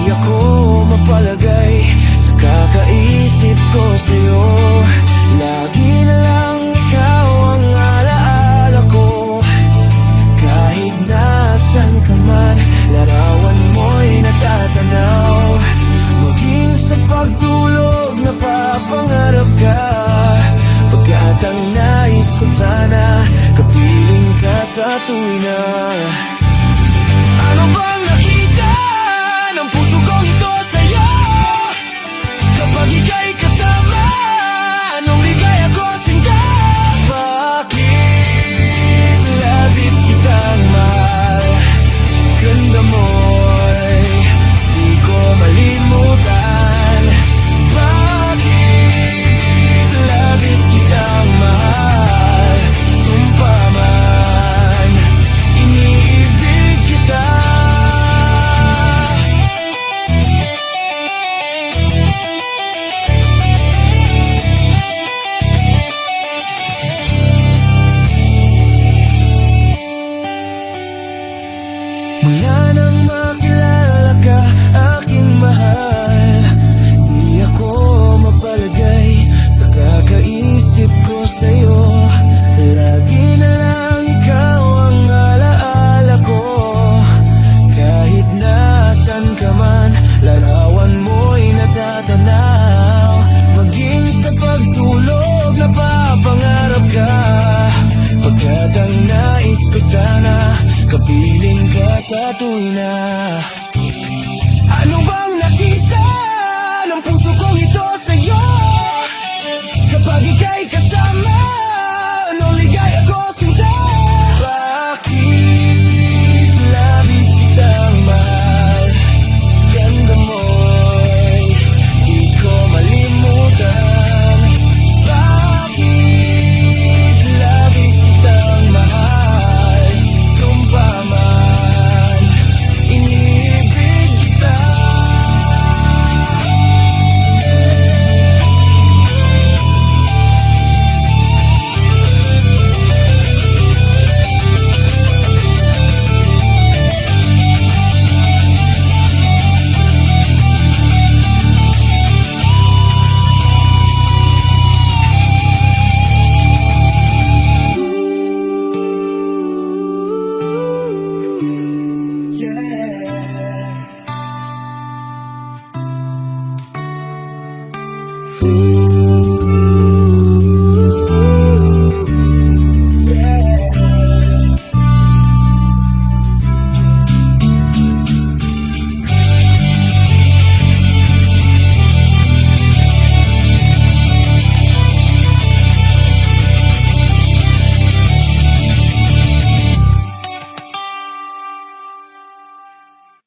Di ako mapalagay sa kakaisip ko sa'yo. Lagi na lang ikaw ang alaala ko. Kahit nasan ka man, larawan mo'y natatanaw. Maging sa pagtulog, napapangarap ka. Pagkat ang nais ko sana, kapiling ka sa tuwina. Ano bang nakita ng puso kong ito sa'yo? Kapag ika'y kasama, anong ligaya ko sinta? Bakit labis kitang mahal? Ganda mo'y di ko malimutan. Bakit labis kitang mahal? Sumpa man, iniibig kita. Mula nang makilala ka, aking mahal, di ako mapalagay sa kakaisip ko sa'yo. Lagi na lang ikaw ang alaala ko. Kahit nasan ka man, larawan mo'y natatanaw. Maging sa pagtulog, napapangarap ka. Pagkat ang nais ko sana, kapiling ka sa tuwina.